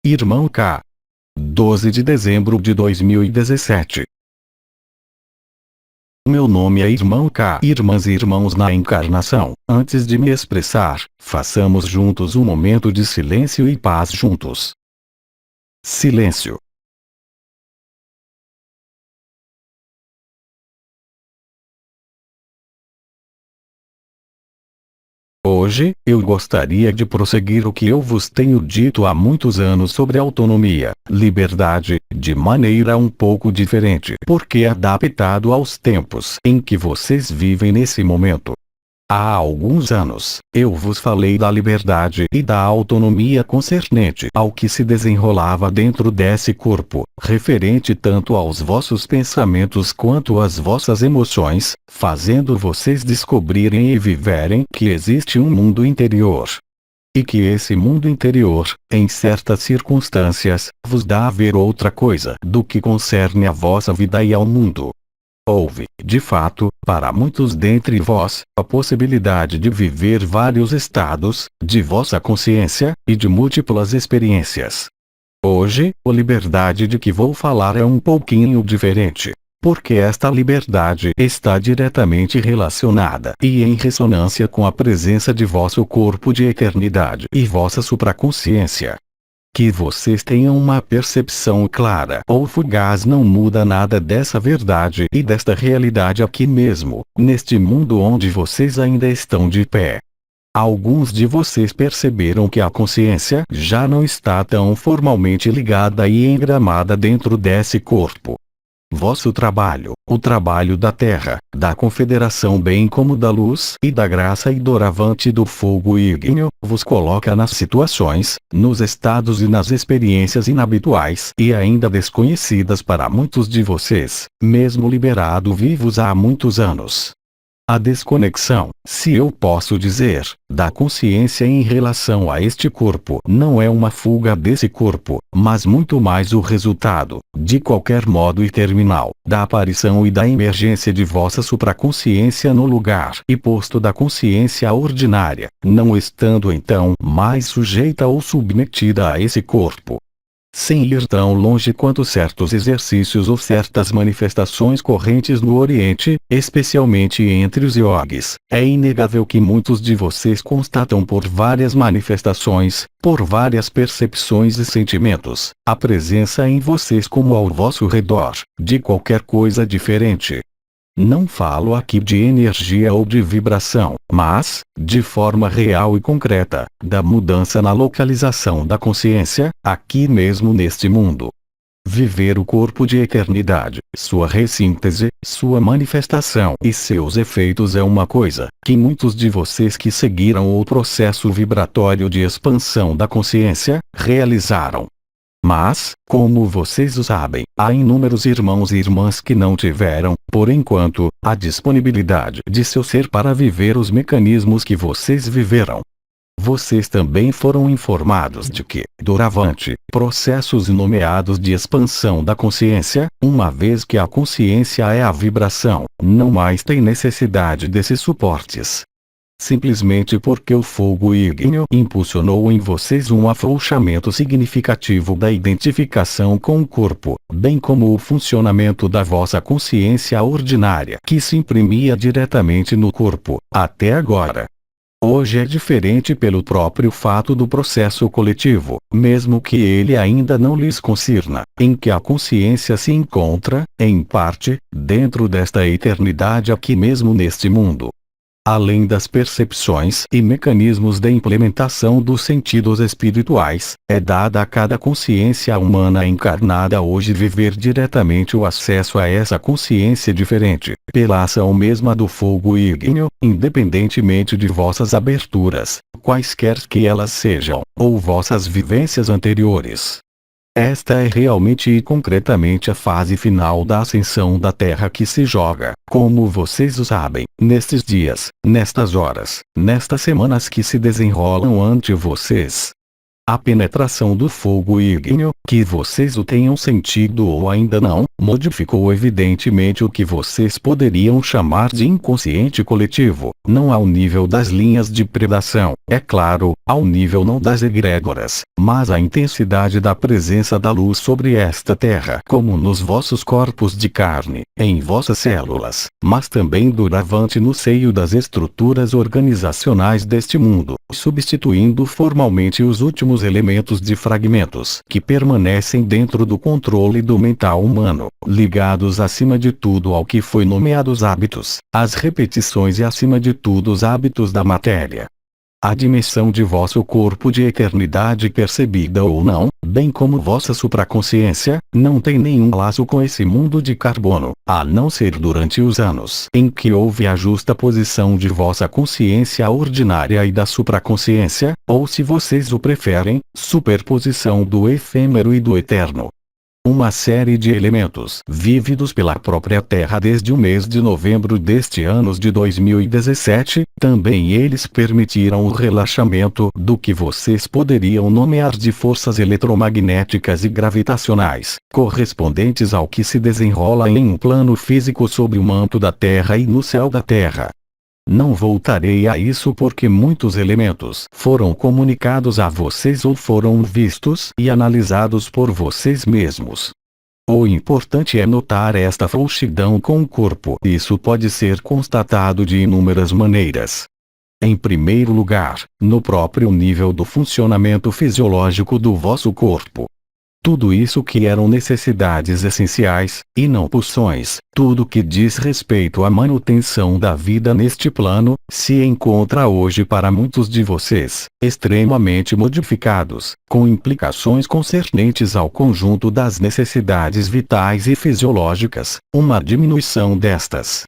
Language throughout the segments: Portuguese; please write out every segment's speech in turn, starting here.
Irmão K. 12 de dezembro de 2017. Meu nome é Irmão K. Irmãs e irmãos na encarnação, antes de me expressar, façamos juntos um momento de silêncio e paz juntos. Silêncio. Hoje, eu gostaria de prosseguir o que eu vos tenho dito há muitos anos sobre autonomia, liberdade, de maneira um pouco diferente, porque adaptado aos tempos em que vocês vivem nesse momento. Há alguns anos, eu vos falei da liberdade e da autonomia concernente ao que se desenrolava dentro desse corpo, referente tanto aos vossos pensamentos quanto às vossas emoções, fazendo vocês descobrirem e viverem que existe um mundo interior. E que esse mundo interior, em certas circunstâncias, vos dá a ver outra coisa do que concerne à vossa vida e ao mundo. Houve, de fato, para muitos dentre vós, a possibilidade de viver vários estados, de vossa consciência, e de múltiplas experiências. Hoje, a liberdade de que vou falar é um pouquinho diferente. Porque esta liberdade está diretamente relacionada e em ressonância com a presença de vosso corpo de eternidade e vossa supraconsciência. Que vocês tenham uma percepção clara ou fugaz não muda nada dessa verdade e desta realidade aqui mesmo, neste mundo onde vocês ainda estão de pé. Alguns de vocês perceberam que a consciência já não está tão formalmente ligada e engramada dentro desse corpo. Vosso trabalho, o trabalho da Terra, da Confederação bem como da Luz e da Graça e doravante do Fogo Ígneo, vos coloca nas situações, nos estados e nas experiências inabituais e ainda desconhecidas para muitos de vocês, mesmo liberado vivos há muitos anos. A desconexão, se eu posso dizer, da consciência em relação a este corpo não é uma fuga desse corpo, mas muito mais o resultado, de qualquer modo e terminal, da aparição e da emergência de vossa supraconsciência no lugar e posto da consciência ordinária, não estando então mais sujeita ou submetida a esse corpo. Sem ir tão longe quanto certos exercícios ou certas manifestações correntes no Oriente, especialmente entre os yogis, é inegável que muitos de vocês constatam por várias manifestações, por várias percepções e sentimentos, a presença em vocês como ao vosso redor, de qualquer coisa diferente. Não falo aqui de energia ou de vibração, mas, de forma real e concreta, da mudança na localização da consciência, aqui mesmo neste mundo. Viver o corpo de eternidade, sua ressíntese, sua manifestação e seus efeitos é uma coisa que muitos de vocês que seguiram o processo vibratório de expansão da consciência, realizaram. Mas, como vocês o sabem, há inúmeros irmãos e irmãs que não tiveram, por enquanto, a disponibilidade de seu ser para viver os mecanismos que vocês viveram. Vocês também foram informados de que, doravante, processos nomeados de expansão da consciência, uma vez que a consciência é a vibração, não mais tem necessidade desses suportes. Simplesmente porque o fogo ígneo impulsionou em vocês um afrouxamento significativo da identificação com o corpo, bem como o funcionamento da vossa consciência ordinária que se imprimia diretamente no corpo, até agora. Hoje é diferente pelo próprio fato do processo coletivo, mesmo que ele ainda não lhes concirna, em que a consciência se encontra, em parte, dentro desta eternidade aqui mesmo neste mundo. Além das percepções e mecanismos de implementação dos sentidos espirituais, é dada a cada consciência humana encarnada hoje viver diretamente o acesso a essa consciência diferente, pela ação mesma do fogo ígneo, independentemente de vossas aberturas, quaisquer que elas sejam, ou vossas vivências anteriores. Esta é realmente e concretamente a fase final da ascensão da Terra que se joga, como vocês o sabem, nestes dias, nestas horas, nestas semanas que se desenrolam ante vocês. A penetração do fogo ígneo, que vocês o tenham sentido ou ainda não, modificou evidentemente o que vocês poderiam chamar de inconsciente coletivo, não ao nível das linhas de predação, é claro, ao nível não das egrégoras, mas a intensidade da presença da luz sobre esta terra, como nos vossos corpos de carne, em vossas células, mas também doravante no seio das estruturas organizacionais deste mundo, substituindo formalmente os últimos elementos de fragmentos que permanecem dentro do controle do mental humano, ligados acima de tudo ao que foi nomeado os hábitos, as repetições e acima de tudo os hábitos da matéria. A dimensão de vosso corpo de eternidade percebida ou não, bem como vossa supraconsciência, não tem nenhum laço com esse mundo de carbono, a não ser durante os anos em que houve a justa posição de vossa consciência ordinária e da supraconsciência, ou se vocês o preferem, superposição do efêmero e do eterno. Uma série de elementos vívidos pela própria Terra desde o mês de novembro deste ano de 2017, também eles permitiram o relaxamento do que vocês poderiam nomear de forças eletromagnéticas e gravitacionais, correspondentes ao que se desenrola em um plano físico sob o manto da Terra e no céu da Terra. Não voltarei a isso porque muitos elementos foram comunicados a vocês ou foram vistos e analisados por vocês mesmos. O importante é notar esta frouxidão com o corpo. Isso pode ser constatado de inúmeras maneiras. Em primeiro lugar, no próprio nível do funcionamento fisiológico do vosso corpo. Tudo isso que eram necessidades essenciais, e não pulsões, tudo que diz respeito à manutenção da vida neste plano, se encontra hoje para muitos de vocês, extremamente modificados, com implicações concernentes ao conjunto das necessidades vitais e fisiológicas, uma diminuição destas.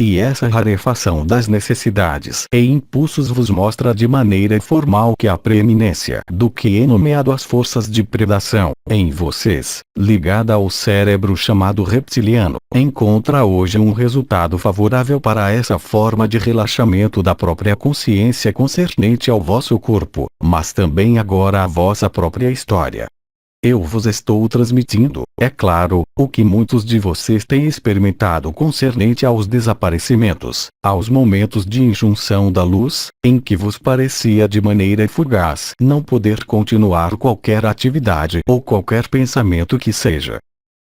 E essa rarefação das necessidades e impulsos vos mostra de maneira formal que a preeminência do que é nomeado as forças de predação, em vocês, ligada ao cérebro chamado reptiliano, encontra hoje um resultado favorável para essa forma de relaxamento da própria consciência concernente ao vosso corpo, mas também agora à vossa própria história. Eu vos estou transmitindo, é claro, o que muitos de vocês têm experimentado concernente aos desaparecimentos, aos momentos de injunção da luz, em que vos parecia de maneira fugaz não poder continuar qualquer atividade ou qualquer pensamento que seja.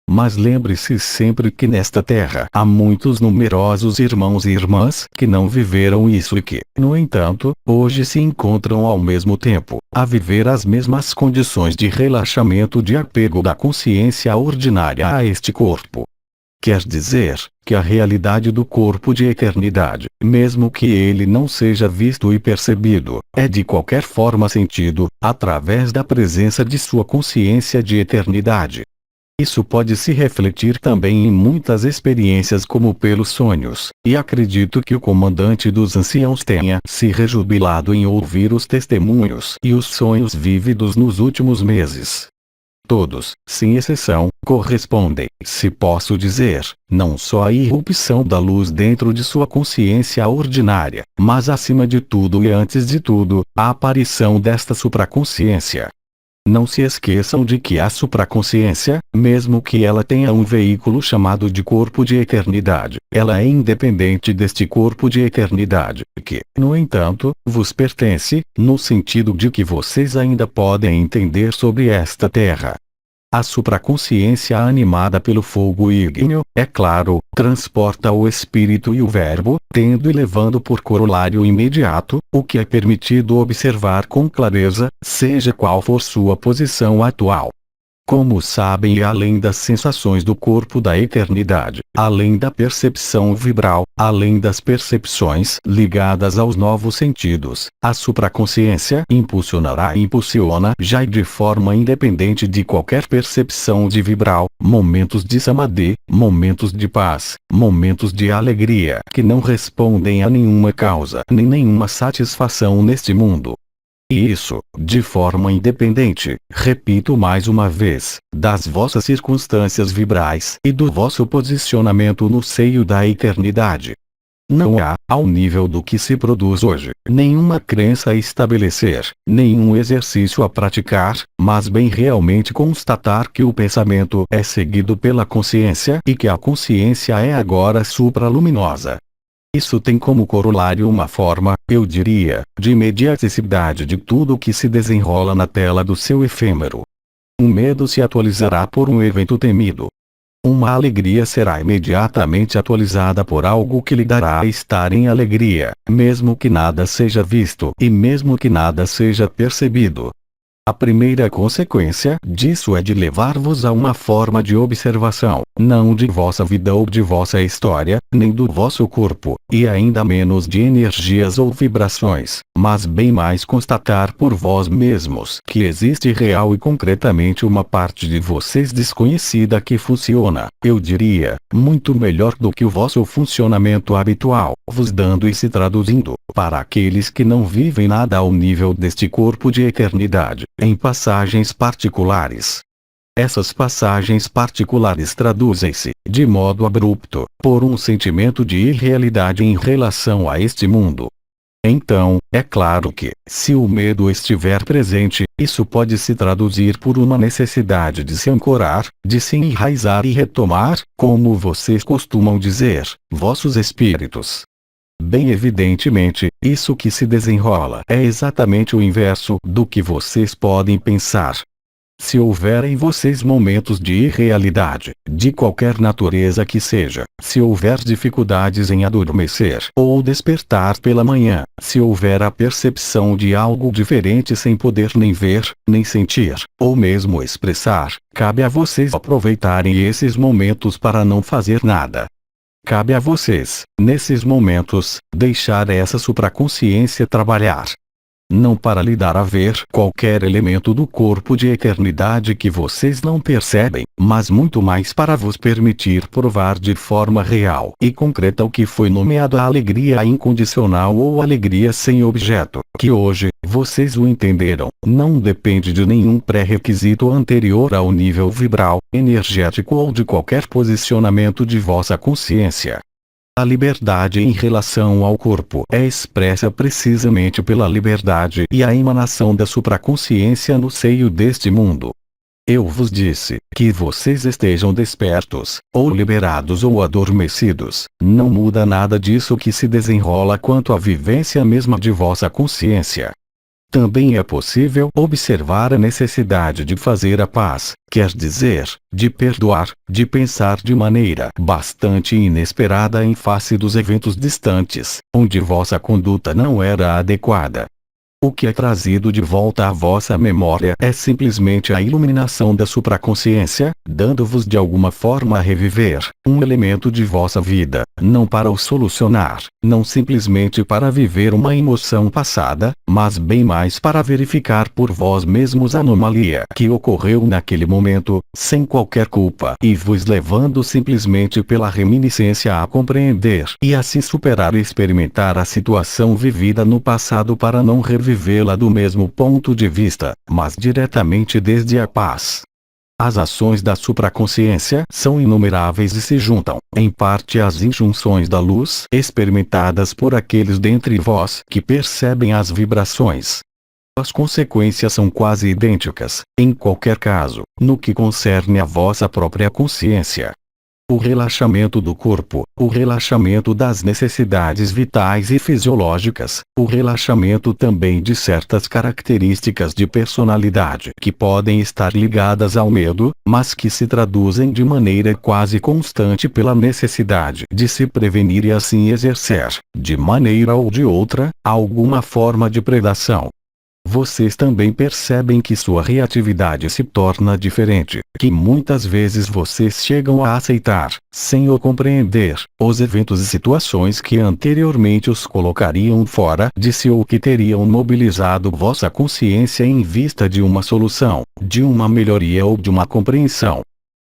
Mas lembre-se sempre que nesta terra há muitos numerosos irmãos e irmãs que não viveram isso e que, no entanto, hoje se encontram ao mesmo tempo a viver as mesmas condições de relaxamento de apego da consciência ordinária a este corpo. Quer dizer, que a realidade do corpo de eternidade, mesmo que ele não seja visto e percebido, é de qualquer forma sentido, através da presença de sua consciência de eternidade. Isso pode se refletir também em muitas experiências como pelos sonhos, e acredito que o comandante dos anciãos tenha se rejubilado em ouvir os testemunhos e os sonhos vívidos nos últimos meses. Todos, sem exceção, correspondem, se posso dizer, não só à irrupção da luz dentro de sua consciência ordinária, mas acima de tudo e antes de tudo, à aparição desta supraconsciência. Não se esqueçam de que a supraconsciência, mesmo que ela tenha um veículo chamado de corpo de eternidade, ela é independente deste corpo de eternidade, que, no entanto, vos pertence, no sentido de que vocês ainda podem entender sobre esta terra. A supraconsciência animada pelo fogo ígneo, é claro, transporta o espírito e o verbo, tendo e levando por corolário imediato, o que é permitido observar com clareza, seja qual for sua posição atual. Como sabem, e além das sensações do corpo da eternidade, além da percepção vibral, além das percepções ligadas aos novos sentidos, a supraconsciência impulsionará e impulsiona já de forma independente de qualquer percepção de vibral, momentos de samadhi, momentos de paz, momentos de alegria que não respondem a nenhuma causa nem nenhuma satisfação neste mundo. E isso, de forma independente, repito mais uma vez, das vossas circunstâncias vibrais e do vosso posicionamento no seio da eternidade. Não há, ao nível do que se produz hoje, nenhuma crença a estabelecer, nenhum exercício a praticar, mas bem realmente constatar que o pensamento é seguido pela consciência e que a consciência é agora supraluminosa. Isso tem como corolário uma forma, eu diria, de imediaticidade de tudo o que se desenrola na tela do seu efêmero. Um medo se atualizará por um evento temido. Uma alegria será imediatamente atualizada por algo que lhe dará a estar em alegria, mesmo que nada seja visto e mesmo que nada seja percebido. A primeira consequência disso é de levar-vos a uma forma de observação, não de vossa vida ou de vossa história, nem do vosso corpo, e ainda menos de energias ou vibrações, mas bem mais constatar por vós mesmos que existe real e concretamente uma parte de vocês desconhecida que funciona, eu diria, muito melhor do que o vosso funcionamento habitual, vos dando e se traduzindo, para aqueles que não vivem nada ao nível deste corpo de eternidade, em passagens particulares. Essas passagens particulares traduzem-se, de modo abrupto, por um sentimento de irrealidade em relação a este mundo. Então, é claro que, se o medo estiver presente, isso pode se traduzir por uma necessidade de se ancorar, de se enraizar e retomar, como vocês costumam dizer, vossos espíritos. Bem evidentemente, isso que se desenrola é exatamente o inverso do que vocês podem pensar. Se houver em vocês momentos de irrealidade, de qualquer natureza que seja, se houver dificuldades em adormecer ou despertar pela manhã, se houver a percepção de algo diferente sem poder nem ver, nem sentir, ou mesmo expressar, cabe a vocês aproveitarem esses momentos para não fazer nada. Cabe a vocês, nesses momentos, deixar essa supraconsciência trabalhar. Não para lhe dar a ver qualquer elemento do corpo de eternidade que vocês não percebem, mas muito mais para vos permitir provar de forma real e concreta o que foi nomeado a alegria incondicional ou alegria sem objeto, que hoje, vocês o entenderam, não depende de nenhum pré-requisito anterior ao nível vibral, energético ou de qualquer posicionamento de vossa consciência. A liberdade em relação ao corpo é expressa precisamente pela liberdade e a emanação da supraconsciência no seio deste mundo. Eu vos disse que vocês estejam despertos, ou liberados ou adormecidos, não muda nada disso que se desenrola quanto à vivência mesma de vossa consciência. Também é possível observar a necessidade de fazer a paz, quer dizer, de perdoar, de pensar de maneira bastante inesperada em face dos eventos distantes, onde vossa conduta não era adequada. O que é trazido de volta à vossa memória é simplesmente a iluminação da supraconsciência, dando-vos de alguma forma a reviver um elemento de vossa vida, não para o solucionar, não simplesmente para viver uma emoção passada, mas bem mais para verificar por vós mesmos a anomalia que ocorreu naquele momento, sem qualquer culpa, e vos levando simplesmente pela reminiscência a compreender e a se superar e experimentar a situação vivida no passado para não revivê-la do mesmo ponto de vista, mas diretamente desde a paz. As ações da supraconsciência são inumeráveis e se juntam, em parte às injunções da luz experimentadas por aqueles dentre vós que percebem as vibrações. As consequências são quase idênticas, em qualquer caso, no que concerne à vossa própria consciência. O relaxamento do corpo, o relaxamento das necessidades vitais e fisiológicas, o relaxamento também de certas características de personalidade que podem estar ligadas ao medo, mas que se traduzem de maneira quase constante pela necessidade de se prevenir e assim exercer, de maneira ou de outra, alguma forma de predação. Vocês também percebem que sua reatividade se torna diferente, que muitas vezes vocês chegam a aceitar, sem o compreender, os eventos e situações que anteriormente os colocariam fora de si ou que teriam mobilizado vossa consciência em vista de uma solução, de uma melhoria ou de uma compreensão.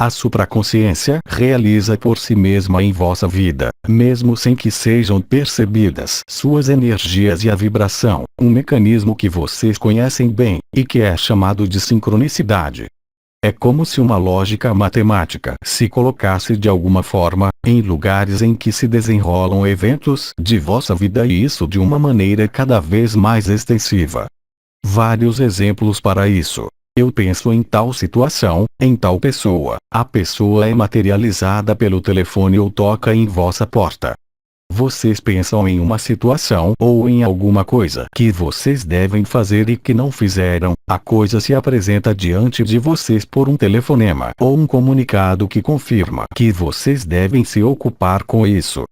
A supraconsciência realiza por si mesma em vossa vida, mesmo sem que sejam percebidas suas energias e a vibração, um mecanismo que vocês conhecem bem, e que é chamado de sincronicidade. É como se uma lógica matemática se colocasse de alguma forma, em lugares em que se desenrolam eventos de vossa vida e isso de uma maneira cada vez mais extensiva. Vários exemplos para isso. Eu penso em tal situação, em tal pessoa. A pessoa é materializada pelo telefone ou toca em vossa porta. Vocês pensam em uma situação ou em alguma coisa que vocês devem fazer e que não fizeram, a coisa se apresenta diante de vocês por um telefonema ou um comunicado que confirma que vocês devem se ocupar com isso.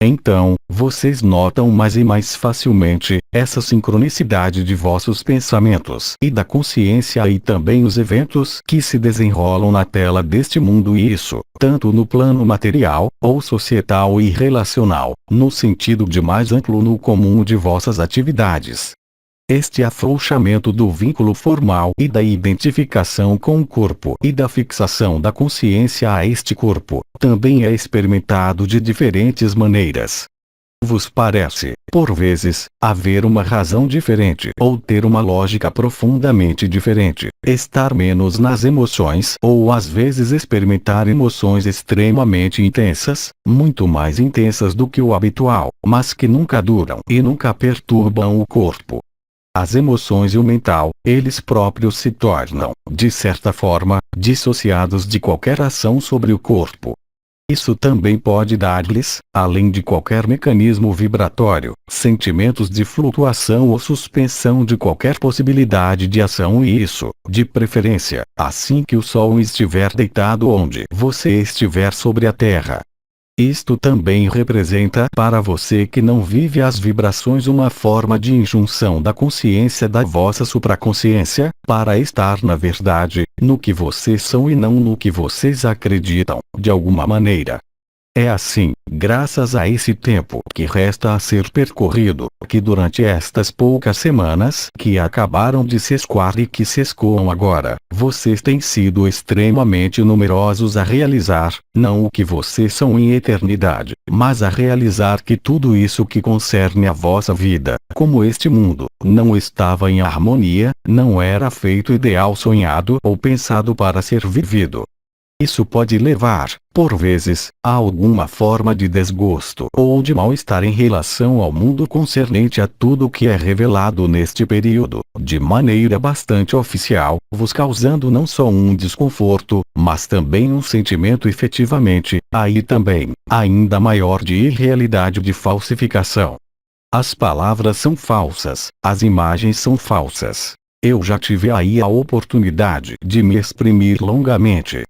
Então, vocês notam mais e mais facilmente essa sincronicidade de vossos pensamentos e da consciência e também os eventos que se desenrolam na tela deste mundo e isso, tanto no plano material, ou societal e relacional, no sentido de mais amplo no comum de vossas atividades. Este afrouxamento do vínculo formal e da identificação com o corpo e da fixação da consciência a este corpo, também é experimentado de diferentes maneiras. Vos parece, por vezes, haver uma razão diferente ou ter uma lógica profundamente diferente, estar menos nas emoções ou às vezes experimentar emoções extremamente intensas, muito mais intensas do que o habitual, mas que nunca duram e nunca perturbam o corpo. As emoções e o mental, eles próprios se tornam, de certa forma, dissociados de qualquer ação sobre o corpo. Isso também pode dar-lhes, além de qualquer mecanismo vibratório, sentimentos de flutuação ou suspensão de qualquer possibilidade de ação e isso, de preferência, assim que o sol estiver deitado onde você estiver sobre a terra. Isto também representa para você que não vive as vibrações uma forma de injunção da consciência da vossa supraconsciência, para estar na verdade, no que vocês são e não no que vocês acreditam, de alguma maneira. É assim, graças a esse tempo que resta a ser percorrido, que durante estas poucas semanas que acabaram de se escoar e que se escoam agora, vocês têm sido extremamente numerosos a realizar, não o que vocês são em eternidade, mas a realizar que tudo isso que concerne a vossa vida, como este mundo, não estava em harmonia, não era feito ideal sonhado ou pensado para ser vivido. Isso pode levar, por vezes, a alguma forma de desgosto ou de mal-estar em relação ao mundo concernente a tudo o que é revelado neste período, de maneira bastante oficial, vos causando não só um desconforto, mas também um sentimento efetivamente, aí também, ainda maior de irrealidade de falsificação. As palavras são falsas, as imagens são falsas. Eu já tive aí a oportunidade de me exprimir longamente.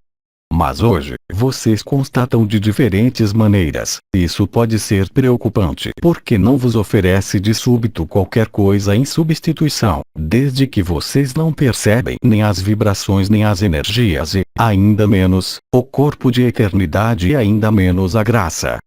Mas hoje, vocês constatam de diferentes maneiras. Isso pode ser preocupante porque não vos oferece de súbito qualquer coisa em substituição, desde que vocês não percebem nem as vibrações nem as energias e, ainda menos, o corpo de eternidade e ainda menos a graça.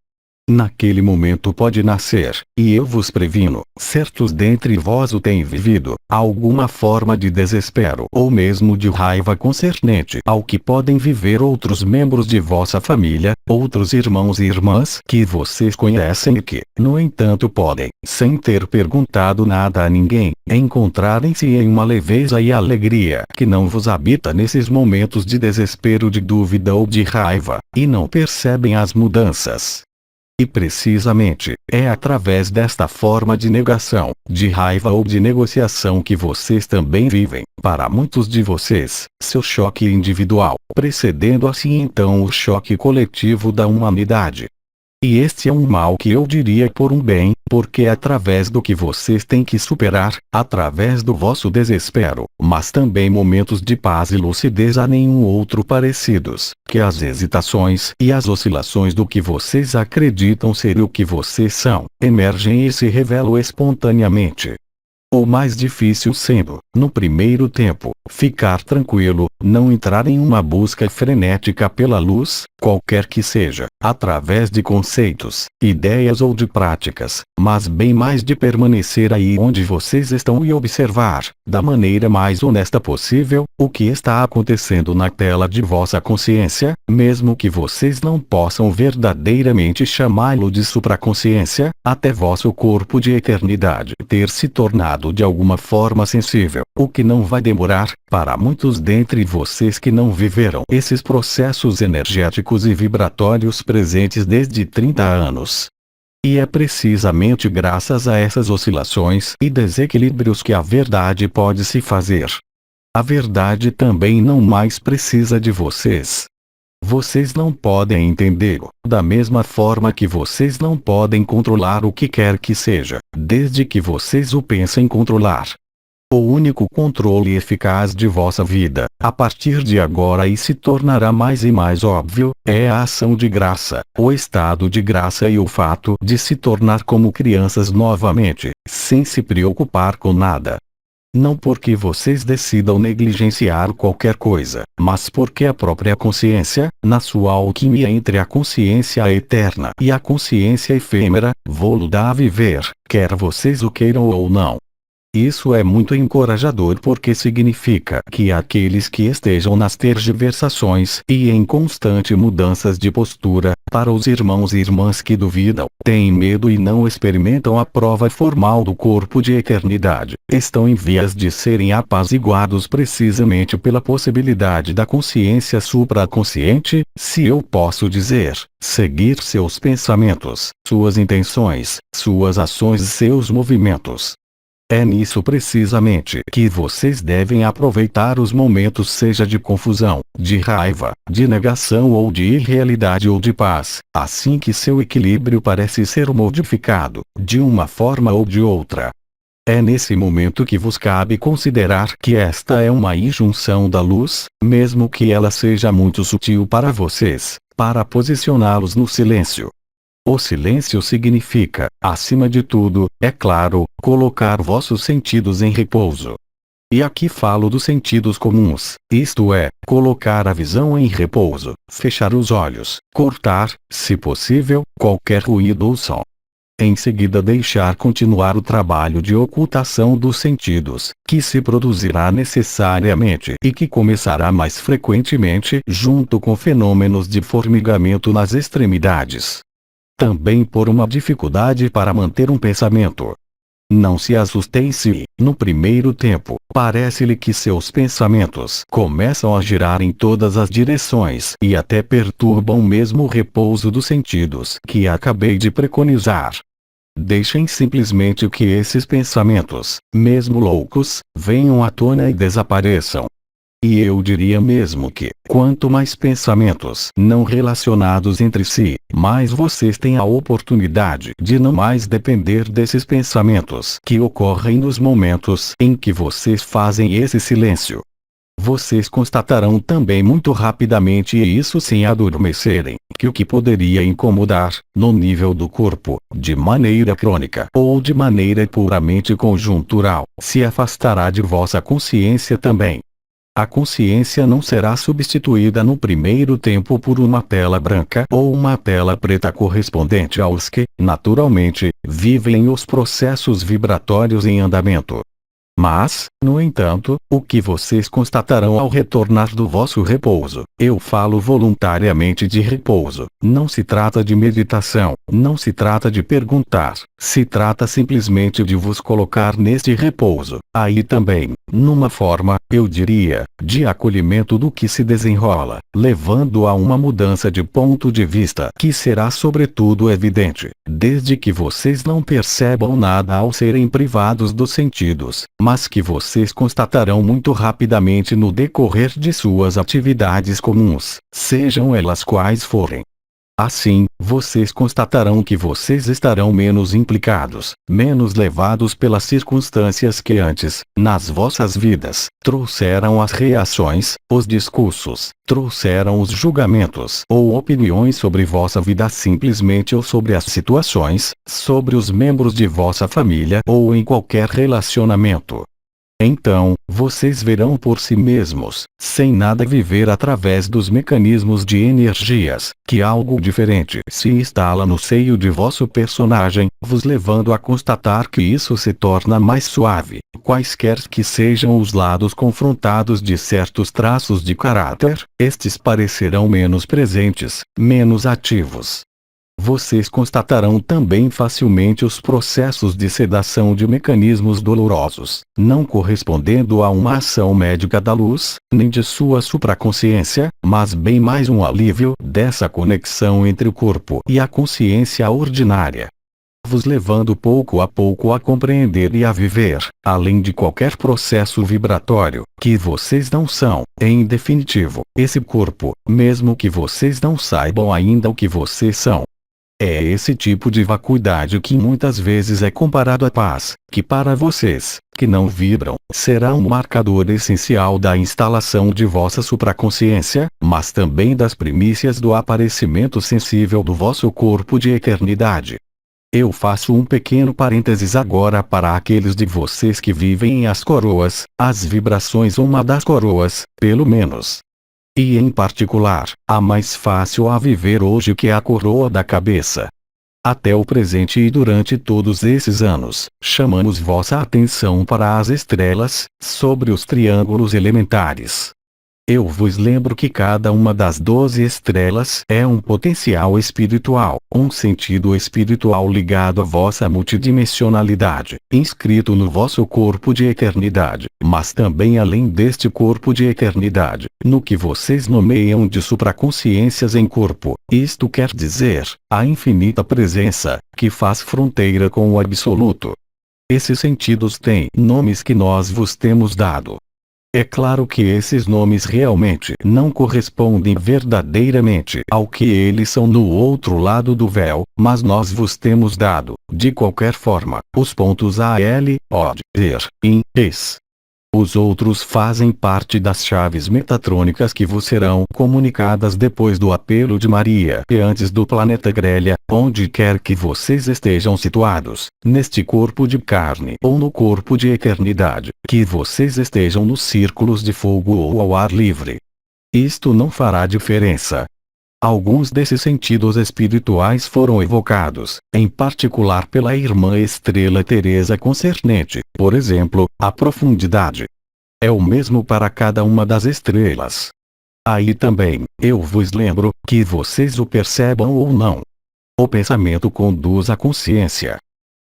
Naquele momento pode nascer, e eu vos previno, certos dentre vós o têm vivido, alguma forma de desespero ou mesmo de raiva concernente ao que podem viver outros membros de vossa família, outros irmãos e irmãs que vocês conhecem e que, no entanto podem, sem ter perguntado nada a ninguém, encontrarem-se em uma leveza e alegria que não vos habita nesses momentos de desespero, de dúvida ou de raiva, e não percebem as mudanças. E precisamente, é através desta forma de negação, de raiva ou de negociação que vocês também vivem, para muitos de vocês, seu choque individual, precedendo assim então o choque coletivo da humanidade. E este é um mal que eu diria por um bem, porque é através do que vocês têm que superar, através do vosso desespero, mas também momentos de paz e lucidez a nenhum outro parecidos, que as hesitações e as oscilações do que vocês acreditam ser o que vocês são, emergem e se revelam espontaneamente. O mais difícil sendo, no primeiro tempo, ficar tranquilo, não entrar em uma busca frenética pela luz, qualquer que seja, através de conceitos, ideias ou de práticas, mas bem mais de permanecer aí onde vocês estão e observar, da maneira mais honesta possível, o que está acontecendo na tela de vossa consciência, mesmo que vocês não possam verdadeiramente chamá-lo de supraconsciência, até vosso corpo de eternidade ter se tornado afetado de alguma forma sensível, o que não vai demorar, para muitos dentre vocês que não viveram esses processos energéticos e vibratórios presentes desde 30 anos. E é precisamente graças a essas oscilações e desequilíbrios que a verdade pode se fazer. A verdade também não mais precisa de vocês. Vocês não podem entendê-lo, da mesma forma que vocês não podem controlar o que quer que seja, desde que vocês o pensem controlar. O único controle eficaz de vossa vida, a partir de agora e se tornará mais e mais óbvio, é a ação de graça, o estado de graça e o fato de se tornar como crianças novamente, sem se preocupar com nada. Não porque vocês decidam negligenciar qualquer coisa, mas porque a própria consciência, na sua alquimia entre a consciência eterna e a consciência efêmera, vou-lo dá a viver, quer vocês o queiram ou não. Isso é muito encorajador porque significa que aqueles que estejam nas tergiversações e em constante mudanças de postura, para os irmãos e irmãs que duvidam, têm medo e não experimentam a prova formal do corpo de eternidade, estão em vias de serem apaziguados precisamente pela possibilidade da consciência supraconsciente, se eu posso dizer, seguir seus pensamentos, suas intenções, suas ações e seus movimentos. É nisso precisamente que vocês devem aproveitar os momentos, seja de confusão, de raiva, de negação ou de irrealidade ou de paz, assim que seu equilíbrio parece ser modificado, de uma forma ou de outra. É nesse momento que vos cabe considerar que esta é uma injunção da luz, mesmo que ela seja muito sutil para vocês, para posicioná-los no silêncio. O silêncio significa, acima de tudo, é claro, colocar vossos sentidos em repouso. E aqui falo dos sentidos comuns, isto é, colocar a visão em repouso, fechar os olhos, cortar, se possível, qualquer ruído ou som. Em seguida deixar continuar o trabalho de ocultação dos sentidos, que se produzirá necessariamente e que começará mais frequentemente junto com fenômenos de formigamento nas extremidades. Também por uma dificuldade para manter um pensamento. Não se assustem se, no primeiro tempo, parece-lhe que seus pensamentos começam a girar em todas as direções e até perturbam mesmo o repouso dos sentidos que acabei de preconizar. Deixem simplesmente que esses pensamentos, mesmo loucos, venham à tona e desapareçam. E eu diria mesmo que, quanto mais pensamentos não relacionados entre si, mais vocês têm a oportunidade de não mais depender desses pensamentos que ocorrem nos momentos em que vocês fazem esse silêncio. Vocês constatarão também muito rapidamente, e isso sem adormecerem, que o que poderia incomodar, no nível do corpo, de maneira crônica ou de maneira puramente conjuntural, se afastará de vossa consciência também. A consciência não será substituída no primeiro tempo por uma tela branca ou uma tela preta correspondente aos que, naturalmente, vivem os processos vibratórios em andamento. Mas, no entanto, o que vocês constatarão ao retornar do vosso repouso, eu falo voluntariamente de repouso, não se trata de meditação, não se trata de perguntar, se trata simplesmente de vos colocar neste repouso, aí também, numa forma, eu diria, de acolhimento do que se desenrola, levando a uma mudança de ponto de vista que será sobretudo evidente, desde que vocês não percebam nada ao serem privados dos sentidos, mas que vocês constatarão muito rapidamente no decorrer de suas atividades comuns, sejam elas quais forem. Assim, vocês constatarão que vocês estarão menos implicados, menos levados pelas circunstâncias que antes, nas vossas vidas, trouxeram as reações, os discursos, trouxeram os julgamentos ou opiniões sobre vossa vida simplesmente ou sobre as situações, sobre os membros de vossa família ou em qualquer relacionamento. Então, vocês verão por si mesmos, sem nada viver através dos mecanismos de energias, que algo diferente se instala no seio de vosso personagem, vos levando a constatar que isso se torna mais suave, quaisquer que sejam os lados confrontados de certos traços de caráter, estes parecerão menos presentes, menos ativos. vocês constatarão também facilmente os processos de sedação de mecanismos dolorosos, não correspondendo a uma ação médica da luz, nem de sua supraconsciência, mas bem mais um alívio dessa conexão entre o corpo e a consciência ordinária, vos levando pouco a pouco a compreender e a viver, além de qualquer processo vibratório, que vocês não são, em definitivo, esse corpo, mesmo que vocês não saibam ainda o que vocês são. É esse tipo de vacuidade que muitas vezes é comparado à paz, que para vocês, que não vibram, será um marcador essencial da instalação de vossa supraconsciência, mas também das primícias do aparecimento sensível do vosso corpo de eternidade. Eu faço um pequeno parênteses agora para aqueles de vocês que vivem em as coroas, as vibrações ou uma das coroas, pelo menos. E em particular, a mais fácil a viver hoje que é a coroa da cabeça. Até o presente e durante todos esses anos, chamamos vossa atenção para as estrelas, sobre os triângulos elementares. Eu vos lembro que cada uma das 12 estrelas é um potencial espiritual, um sentido espiritual ligado à vossa multidimensionalidade, inscrito no vosso corpo de eternidade, mas também além deste corpo de eternidade, no que vocês nomeiam de supraconsciências em corpo, isto quer dizer, a infinita presença, que faz fronteira com o absoluto. Esses sentidos têm nomes que nós vos temos dado. É claro que esses nomes realmente não correspondem verdadeiramente ao que eles são no outro lado do véu, mas nós vos temos dado, de qualquer forma, os pontos AL, OD, ER, IN, ES. Os outros fazem parte das chaves metatrônicas que vos serão comunicadas depois do apelo de Maria e antes do planeta Grelha, onde quer que vocês estejam situados, neste corpo de carne ou no corpo de eternidade, que vocês estejam nos círculos de fogo ou ao ar livre. Isto não fará diferença. Alguns desses sentidos espirituais foram evocados, em particular pela irmã Estrela Teresa concernente, por exemplo, a profundidade. É o mesmo para cada uma das estrelas. Aí também, eu vos lembro, que vocês o percebam ou não. O pensamento conduz à consciência.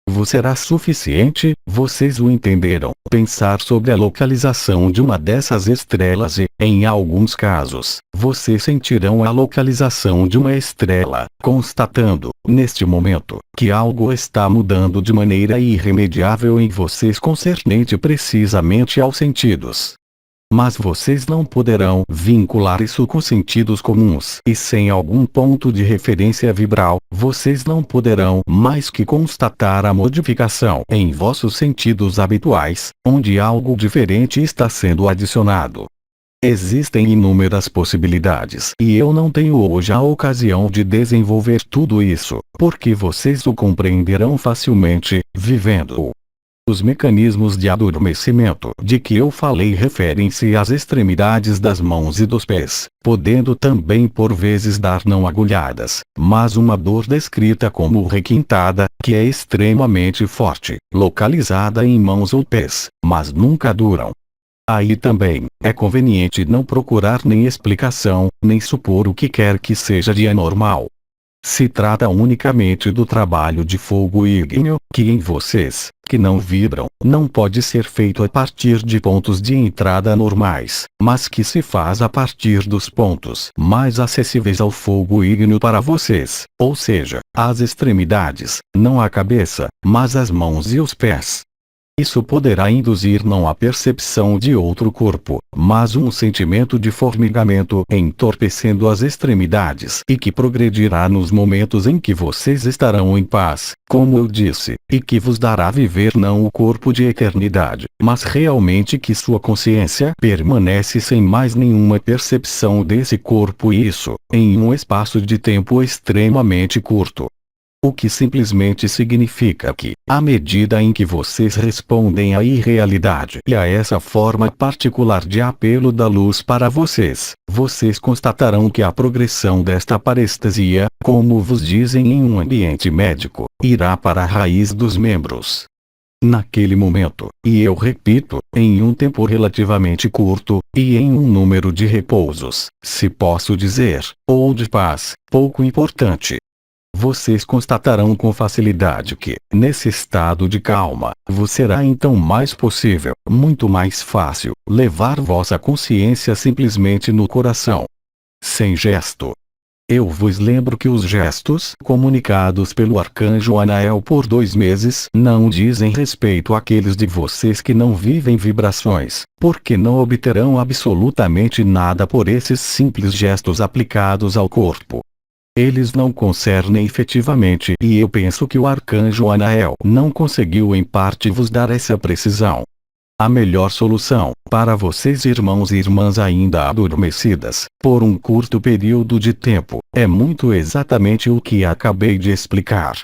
Vos será suficiente, vocês o entenderam, pensar sobre a localização de uma dessas estrelas e, em alguns casos, vocês sentirão a localização de uma estrela, constatando, neste momento, que algo está mudando de maneira irremediável em vocês concernente precisamente aos sentidos. Mas vocês não poderão vincular isso com sentidos comuns e sem algum ponto de referência vibral, vocês não poderão mais que constatar a modificação em vossos sentidos habituais, onde algo diferente está sendo adicionado. Existem inúmeras possibilidades e eu não tenho hoje a ocasião de desenvolver tudo isso, porque vocês o compreenderão facilmente, vivendo-o. Os mecanismos de adormecimento de que eu falei referem-se às extremidades das mãos e dos pés, podendo também por vezes dar não agulhadas, mas uma dor descrita como requintada, que é extremamente forte, localizada em mãos ou pés, mas nunca duram. Aí também, é conveniente não procurar nem explicação, nem supor o que quer que seja de anormal. Se trata unicamente do trabalho de fogo ígneo, que em vocês, que não vibram, não pode ser feito a partir de pontos de entrada normais, mas que se faz a partir dos pontos mais acessíveis ao fogo ígneo para vocês, ou seja, as extremidades, não a cabeça, mas as mãos e os pés. Isso poderá induzir não a percepção de outro corpo, mas um sentimento de formigamento entorpecendo as extremidades e que progredirá nos momentos em que vocês estarão em paz, como eu disse, e que vos dará viver não o corpo de eternidade, mas realmente que sua consciência permanece sem mais nenhuma percepção desse corpo e isso, em um espaço de tempo extremamente curto. O que simplesmente significa que, à medida em que vocês respondem à irrealidade e a essa forma particular de apelo da luz para vocês, vocês constatarão que a progressão desta parestesia, como vos dizem em um ambiente médico, irá para a raiz dos membros. Naquele momento, e eu repito, em um tempo relativamente curto, e em um número de repousos, se posso dizer, ou de paz, pouco importante. vocês constatarão com facilidade que, nesse estado de calma, vos será então mais possível, muito mais fácil, levar vossa consciência simplesmente no coração, sem gesto. Eu vos lembro que os gestos comunicados pelo arcanjo Anael por 2 meses não dizem respeito àqueles de vocês que não vivem vibrações, porque não obterão absolutamente nada por esses simples gestos aplicados ao corpo. Eles não concernem efetivamente, e eu penso que o arcanjo Anael não conseguiu em parte vos dar essa precisão. A melhor solução, para vocês irmãos e irmãs ainda adormecidas, por um curto período de tempo, é muito exatamente o que acabei de explicar.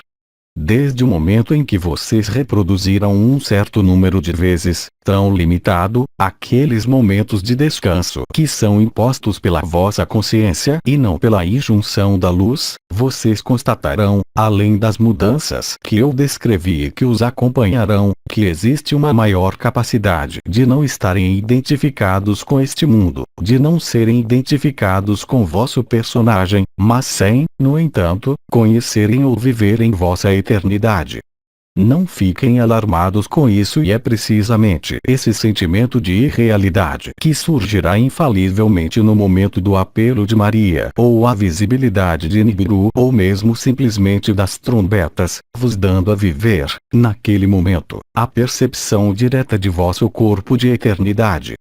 Desde o momento em que vocês reproduziram um certo número de vezes, tão limitado, aqueles momentos de descanso que são impostos pela vossa consciência e não pela injunção da luz, vocês constatarão, além das mudanças que eu descrevi e que os acompanharão, que existe uma maior capacidade de não estarem identificados com este mundo, de não serem identificados com vosso personagem, mas sem, no entanto, conhecerem ou viverem vossa eternidade. Não fiquem alarmados com isso, e é precisamente esse sentimento de irrealidade que surgirá infalivelmente no momento do apelo de Maria, ou a visibilidade de Nibiru, ou mesmo simplesmente das trombetas, vos dando a viver, naquele momento, a percepção direta de vosso corpo de eternidade.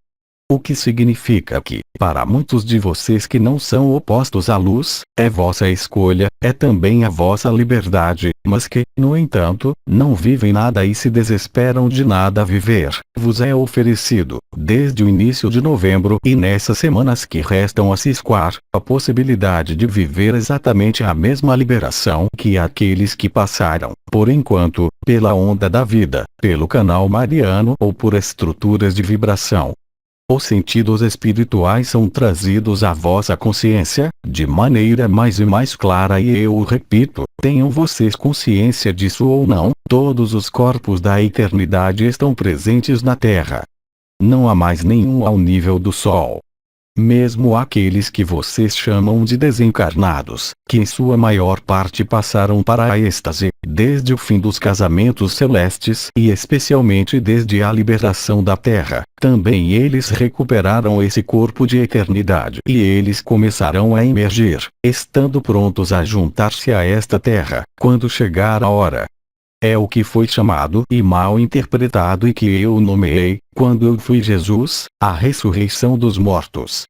O que significa que, para muitos de vocês que não são opostos à luz, é vossa escolha, é também a vossa liberdade, mas que, no entanto, não vivem nada e se desesperam de nada viver, vos é oferecido, desde o início de novembro e nessas semanas que restam a se escoar, a possibilidade de viver exatamente a mesma liberação que aqueles que passaram, por enquanto, pela onda da vida, pelo canal mariano ou por estruturas de vibração. Os sentidos espirituais são trazidos à vossa consciência, de maneira mais e mais clara, e eu o repito, tenham vocês consciência disso ou não, todos os corpos da eternidade estão presentes na Terra. Não há mais nenhum ao nível do Sol. Mesmo aqueles que vocês chamam de desencarnados, que em sua maior parte passaram para a êxtase, desde o fim dos casamentos celestes e especialmente desde a liberação da Terra, também eles recuperaram esse corpo de eternidade e eles começarão a emergir, estando prontos a juntar-se a esta Terra, quando chegar a hora. É o que foi chamado e mal interpretado e que eu nomeei, quando eu fui Jesus, a ressurreição dos mortos.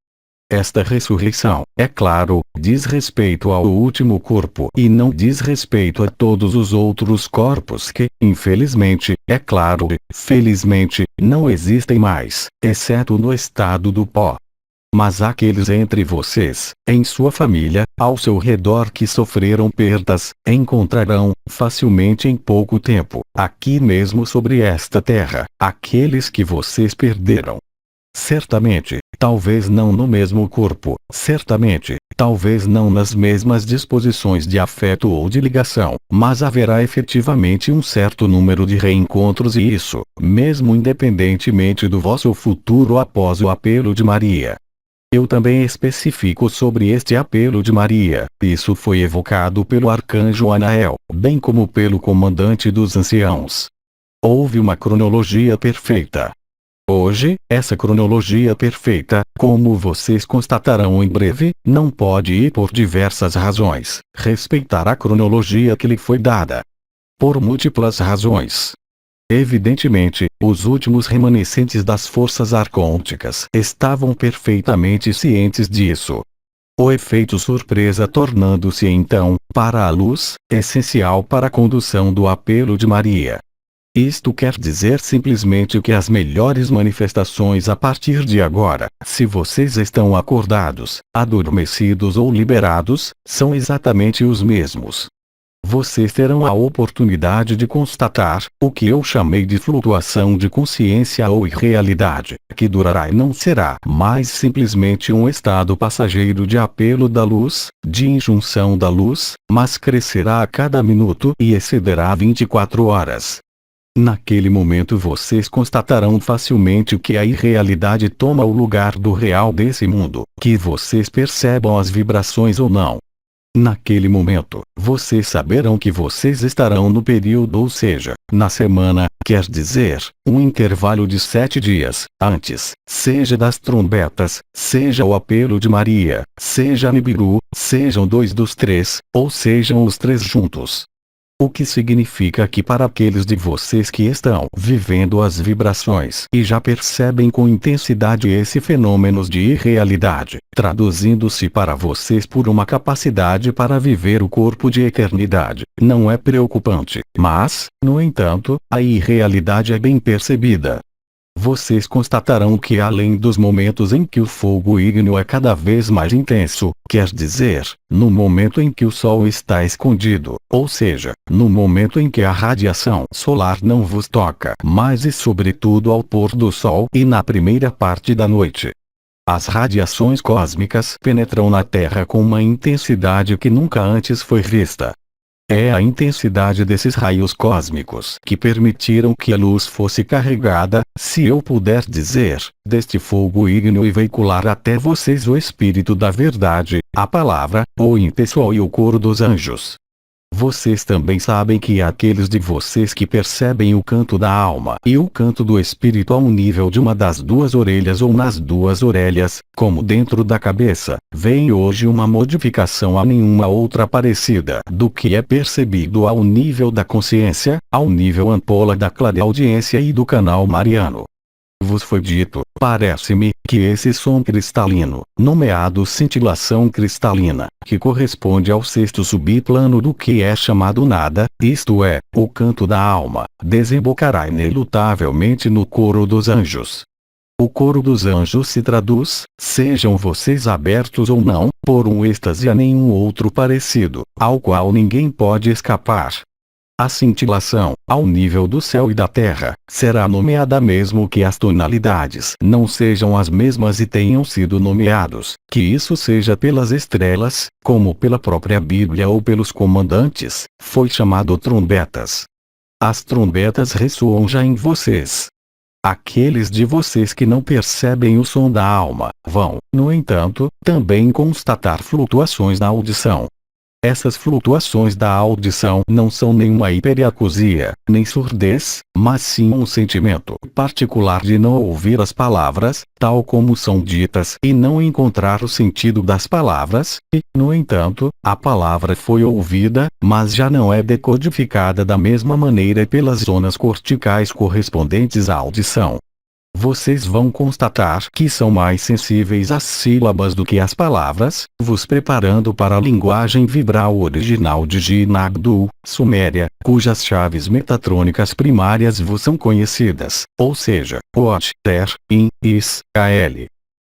Esta ressurreição, é claro, diz respeito ao último corpo e não diz respeito a todos os outros corpos que, infelizmente, é claro, felizmente, não existem mais, exceto no estado do pó. Mas aqueles entre vocês, em sua família, ao seu redor que sofreram perdas, encontrarão, facilmente em pouco tempo, aqui mesmo sobre esta terra, aqueles que vocês perderam. Certamente, talvez não no mesmo corpo, certamente, talvez não nas mesmas disposições de afeto ou de ligação, mas haverá efetivamente um certo número de reencontros e isso, mesmo independentemente do vosso futuro após o apelo de Maria. Eu também especifico sobre este apelo de Maria, isso foi evocado pelo arcanjo Anael, bem como pelo comandante dos anciãos. Houve uma cronologia perfeita. Hoje, essa cronologia perfeita, como vocês constatarão em breve, não pode ir por diversas razões, respeitar a cronologia que lhe foi dada. Por múltiplas razões. Evidentemente, os últimos remanescentes das forças arcônticas estavam perfeitamente cientes disso. O efeito surpresa tornando-se então, para a luz, essencial para a condução do apelo de Maria. Isto quer dizer simplesmente que as melhores manifestações a partir de agora, se vocês estão acordados, adormecidos ou liberados, são exatamente os mesmos. Vocês terão a oportunidade de constatar o que eu chamei de flutuação de consciência ou irrealidade, que durará e não será mais simplesmente um estado passageiro de apelo da luz, de injunção da luz, mas crescerá a cada minuto e excederá 24 horas. Naquele momento vocês constatarão facilmente que a irrealidade toma o lugar do real desse mundo, que vocês percebam as vibrações ou não. Naquele momento, vocês saberão que vocês estarão no período, ou seja, na semana, quer dizer, um intervalo de 7 dias, antes, seja das trombetas, seja o apelo de Maria, seja Nibiru, sejam 2 dos 3, ou sejam os 3 juntos. O que significa que para aqueles de vocês que estão vivendo as vibrações e já percebem com intensidade esse fenômeno de irrealidade, traduzindo-se para vocês por uma capacidade para viver o corpo de eternidade, não é preocupante, mas, no entanto, a irrealidade é bem percebida. Vocês constatarão que além dos momentos em que o fogo ígneo é cada vez mais intenso, quer dizer, no momento em que o Sol está escondido, ou seja, no momento em que a radiação solar não vos toca mais e sobretudo ao pôr do Sol e na primeira parte da noite. As radiações cósmicas penetram na Terra com uma intensidade que nunca antes foi vista. É a intensidade desses raios cósmicos que permitiram que a luz fosse carregada, se eu puder dizer, deste fogo ígneo e veicular até vocês o Espírito da Verdade, a Palavra, o impessoal e o coro dos anjos. Vocês também sabem que aqueles de vocês que percebem o canto da alma e o canto do espírito ao nível de uma das 2 orelhas ou nas 2 orelhas, como dentro da cabeça, veem hoje uma modificação a nenhuma outra parecida do que é percebido ao nível da consciência, ao nível ampola da clareaudiência e do canal mariano. Vos foi dito, parece-me, que esse som cristalino, nomeado cintilação cristalina, que corresponde ao 6º subplano do que é chamado nada, isto é, o canto da alma, desembocará inelutavelmente no coro dos anjos. O coro dos anjos se traduz, sejam vocês abertos ou não, por um êxtase a nenhum outro parecido, ao qual ninguém pode escapar. A cintilação, ao nível do céu e da terra, será nomeada mesmo que as tonalidades não sejam as mesmas e tenham sido nomeados, que isso seja pelas estrelas, como pela própria Bíblia ou pelos comandantes, foi chamado trombetas. As trombetas ressoam já em vocês. Aqueles de vocês que não percebem o som da alma, vão, no entanto, também constatar flutuações na audição. Essas flutuações da audição não são nenhuma hiperacusia, nem surdez, mas sim um sentimento particular de não ouvir as palavras, tal como são ditas, e não encontrar o sentido das palavras, e, no entanto, a palavra foi ouvida, mas já não é decodificada da mesma maneira pelas zonas corticais correspondentes à audição. Vocês vão constatar que são mais sensíveis às sílabas do que às palavras, vos preparando para a linguagem vibral original de Ginagdu, Suméria, cujas chaves metatrônicas primárias vos são conhecidas, ou seja, Ot, Ter, In, Is, Kal.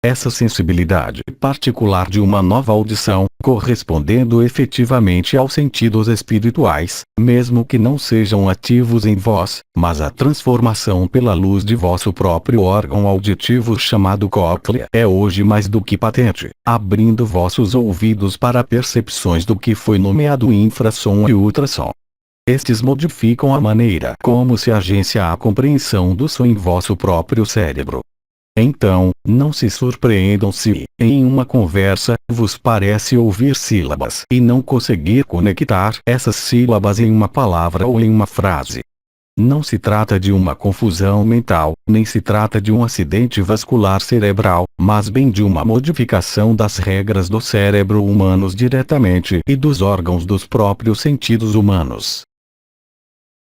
Essa sensibilidade particular de uma nova audição, correspondendo efetivamente aos sentidos espirituais, mesmo que não sejam ativos em vós, mas a transformação pela luz de vosso próprio órgão auditivo chamado cóclea é hoje mais do que patente, abrindo vossos ouvidos para percepções do que foi nomeado infrassom e ultrassom. Estes modificam a maneira como se agencia a compreensão do som em vosso próprio cérebro. Então, não se surpreendam se, em uma conversa, vos parece ouvir sílabas e não conseguir conectar essas sílabas em uma palavra ou em uma frase. Não se trata de uma confusão mental, nem se trata de um acidente vascular cerebral, mas bem de uma modificação das regras do cérebro humanos diretamente e dos órgãos dos próprios sentidos humanos.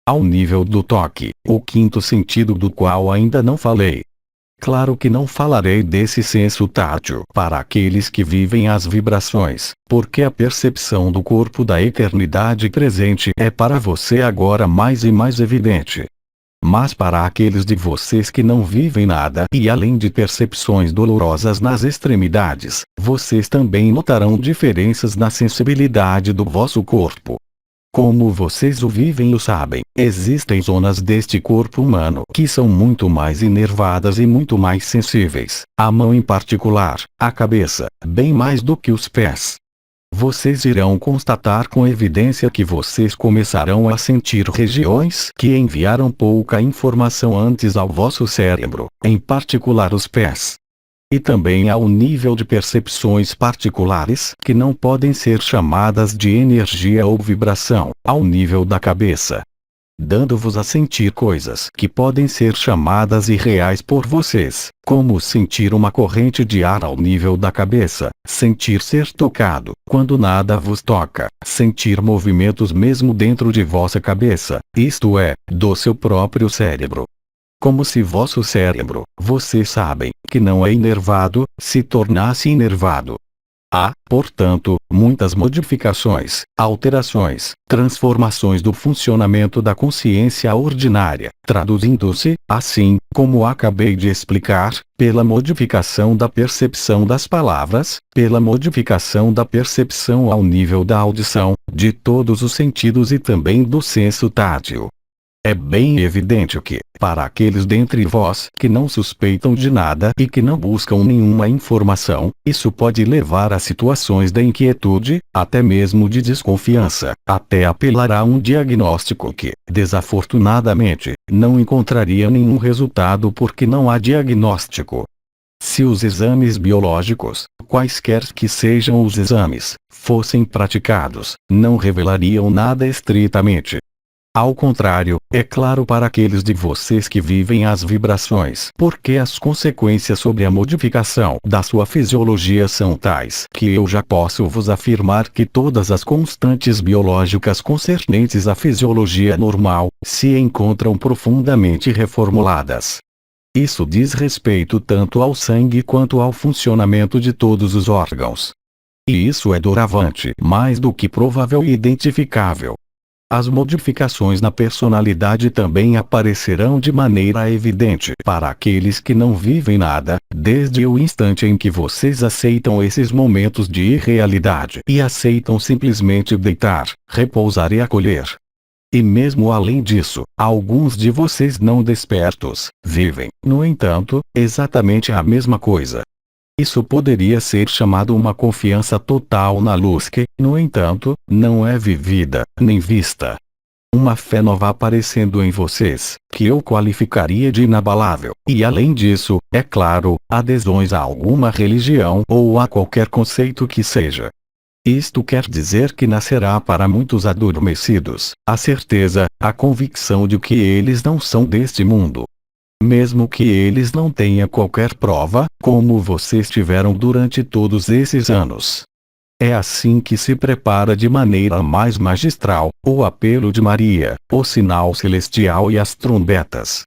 Ao nível do toque, o 5º sentido do qual ainda não falei. Claro que não falarei desse senso tátil para aqueles que vivem as vibrações, porque a percepção do corpo da eternidade presente é para você agora mais e mais evidente. Mas para aqueles de vocês que não vivem nada e além de percepções dolorosas nas extremidades, vocês também notarão diferenças na sensibilidade do vosso corpo. Como vocês o vivem e o sabem, existem zonas deste corpo humano que são muito mais inervadas e muito mais sensíveis, a mão em particular, a cabeça, bem mais do que os pés. Vocês irão constatar com evidência que vocês começarão a sentir regiões que enviaram pouca informação antes ao vosso cérebro, em particular os pés. E também há um nível de percepções particulares que não podem ser chamadas de energia ou vibração, ao nível da cabeça, dando-vos a sentir coisas que podem ser chamadas irreais por vocês, como sentir uma corrente de ar ao nível da cabeça, sentir ser tocado, quando nada vos toca, sentir movimentos mesmo dentro de vossa cabeça, isto é, do seu próprio cérebro. Como se vosso cérebro, vocês sabem, que não é inervado, se tornasse inervado. Há, portanto, muitas modificações, alterações, transformações do funcionamento da consciência ordinária, traduzindo-se, assim, como acabei de explicar, pela modificação da percepção das palavras, pela modificação da percepção ao nível da audição, de todos os sentidos e também do senso tátil. É bem evidente que, para aqueles dentre vós que não suspeitam de nada e que não buscam nenhuma informação, isso pode levar a situações de inquietude, até mesmo de desconfiança, até apelar a um diagnóstico que, desafortunadamente, não encontraria nenhum resultado porque não há diagnóstico. Se os exames biológicos, quaisquer que sejam os exames, fossem praticados, não revelariam nada estritamente. Ao contrário, é claro para aqueles de vocês que vivem as vibrações, porque as consequências sobre a modificação da sua fisiologia são tais que eu já posso vos afirmar que todas as constantes biológicas concernentes à fisiologia normal se encontram profundamente reformuladas. Isso diz respeito tanto ao sangue quanto ao funcionamento de todos os órgãos. E isso é doravante mais do que provável e identificável. As modificações na personalidade também aparecerão de maneira evidente para aqueles que não vivem nada, desde o instante em que vocês aceitam esses momentos de irrealidade e aceitam simplesmente deitar, repousar e acolher. E mesmo além disso, alguns de vocês não despertos, vivem, no entanto, exatamente a mesma coisa. Isso poderia ser chamado uma confiança total na luz que, no entanto, não é vivida, nem vista. Uma fé nova aparecendo em vocês, que eu qualificaria de inabalável, e além disso, é claro, adesões a alguma religião ou a qualquer conceito que seja. Isto quer dizer que nascerá para muitos adormecidos, a certeza, a convicção de que eles não são deste mundo. Mesmo que eles não tenham qualquer prova, como vocês tiveram durante todos esses anos. É assim que se prepara de maneira mais magistral, o apelo de Maria, o sinal celestial e as trombetas.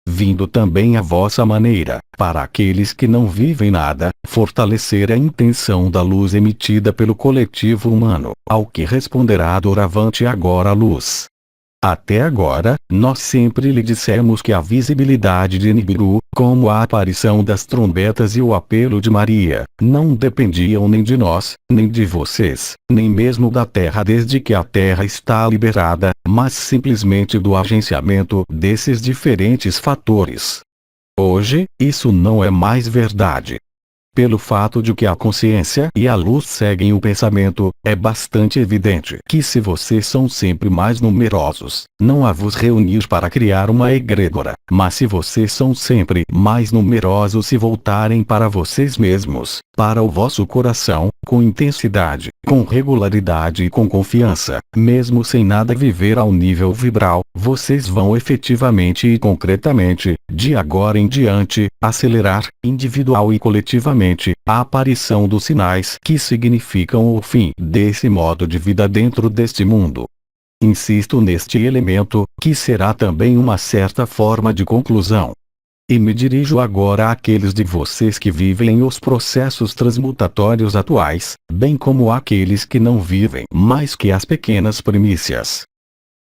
Vindo também à vossa maneira, para aqueles que não vivem nada, fortalecer a intenção da luz emitida pelo coletivo humano, ao que responderá doravante agora a luz. Até agora, nós sempre lhe dissemos que a visibilidade de Nibiru, como a aparição das trombetas e o apelo de Maria, não dependiam nem de nós, nem de vocês, nem mesmo da Terra desde que a Terra está liberada, mas simplesmente do agenciamento desses diferentes fatores. Hoje, isso não é mais verdade. Pelo fato de que a consciência e a luz seguem o pensamento, é bastante evidente que se vocês são sempre mais numerosos, não a vos reunir para criar uma egrégora, mas se vocês são sempre mais numerosos se voltarem para vocês mesmos, para o vosso coração, com intensidade, com regularidade e com confiança, mesmo sem nada viver ao nível vibral, vocês vão efetivamente e concretamente, de agora em diante, acelerar, individual e coletivamente, a aparição dos sinais que significam o fim desse modo de vida dentro deste mundo. Insisto neste elemento, que será também uma certa forma de conclusão. E me dirijo agora àqueles de vocês que vivem os processos transmutatórios atuais, bem como àqueles que não vivem mais que as pequenas primícias.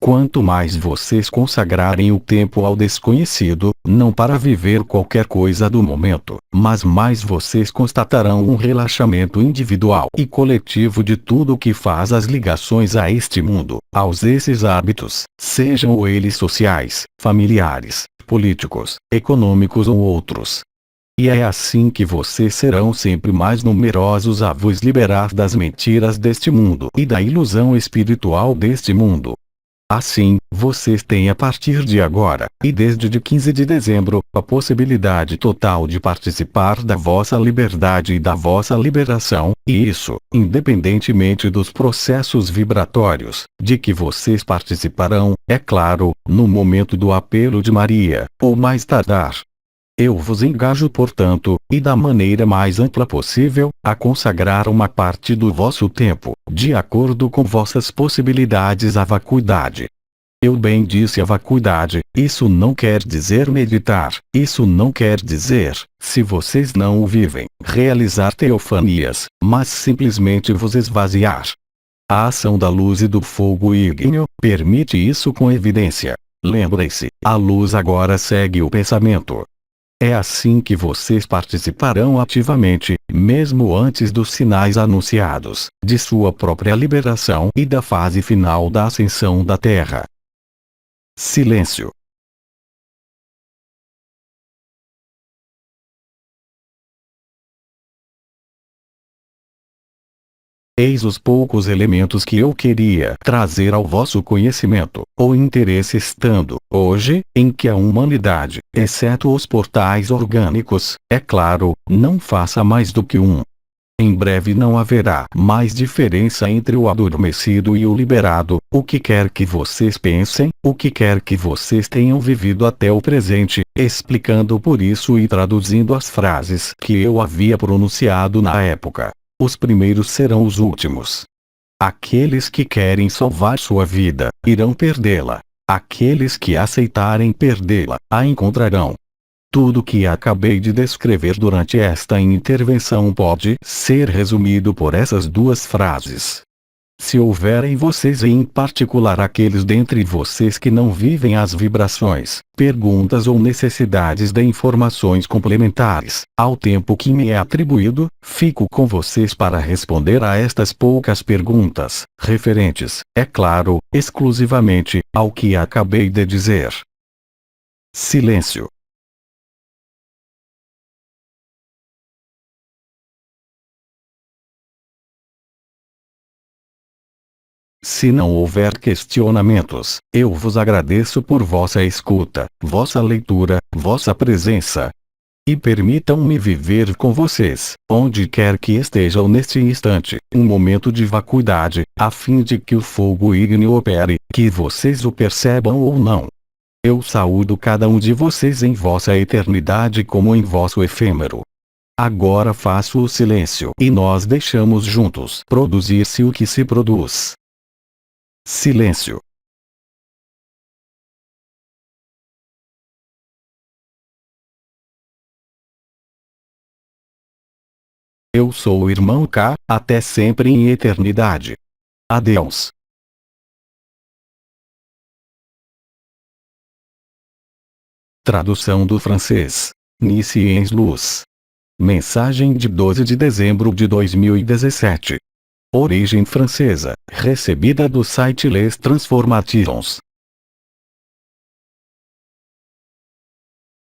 Quanto mais vocês consagrarem o tempo ao desconhecido, não para viver qualquer coisa do momento, mas mais vocês constatarão um relaxamento individual e coletivo de tudo o que faz as ligações a este mundo, aos esses hábitos, sejam eles sociais, familiares, políticos, econômicos ou outros. E é assim que vocês serão sempre mais numerosos a vos liberar das mentiras deste mundo e da ilusão espiritual deste mundo. Assim, vocês têm a partir de agora, e desde de 15 de dezembro, a possibilidade total de participar da vossa liberdade e da vossa liberação, e isso, independentemente dos processos vibratórios, de que vocês participarão, é claro, no momento do apelo de Maria, ou mais tardar. Eu vos engajo, portanto, e da maneira mais ampla possível, a consagrar uma parte do vosso tempo, de acordo com vossas possibilidades à vacuidade. Eu bem disse a vacuidade, isso não quer dizer meditar, isso não quer dizer, se vocês não o vivem, realizar teofanias, mas simplesmente vos esvaziar. A ação da luz e do fogo ígneo permite isso com evidência. Lembrem-se, a luz agora segue o pensamento. É assim que vocês participarão ativamente, mesmo antes dos sinais anunciados, de sua própria liberação e da fase final da ascensão da Terra. Silêncio. Eis os poucos elementos que eu queria trazer ao vosso conhecimento, ou interesse, estando, hoje, em que a humanidade, exceto os portais orgânicos, é claro, não faça mais do que um. Em breve não haverá mais diferença entre o adormecido e o liberado, o que quer que vocês pensem, o que quer que vocês tenham vivido até o presente, explicando por isso e traduzindo as frases que eu havia pronunciado na época. Os primeiros serão os últimos. Aqueles que querem salvar sua vida, irão perdê-la. Aqueles que aceitarem perdê-la, a encontrarão. Tudo que acabei de descrever durante esta intervenção pode ser resumido por essas duas frases. Se houver em vocês e em particular aqueles dentre vocês que não vivem as vibrações, perguntas ou necessidades de informações complementares, ao tempo que me é atribuído, fico com vocês para responder a estas poucas perguntas, referentes, é claro, exclusivamente, ao que acabei de dizer. Silêncio. Se não houver questionamentos, eu vos agradeço por vossa escuta, vossa leitura, vossa presença. E permitam-me viver com vocês, onde quer que estejam neste instante, um momento de vacuidade, a fim de que o fogo ígneo opere, que vocês o percebam ou não. Eu saúdo cada um de vocês em vossa eternidade como em vosso efêmero. Agora faço o silêncio e nós deixamos juntos produzir-se o que se produz. Silêncio. Eu sou o irmão K, até sempre em eternidade. Adeus. Tradução do francês. Nisciens Luz. Mensagem de 12 de dezembro de 2017. Origem francesa, recebida do site Les Transformations.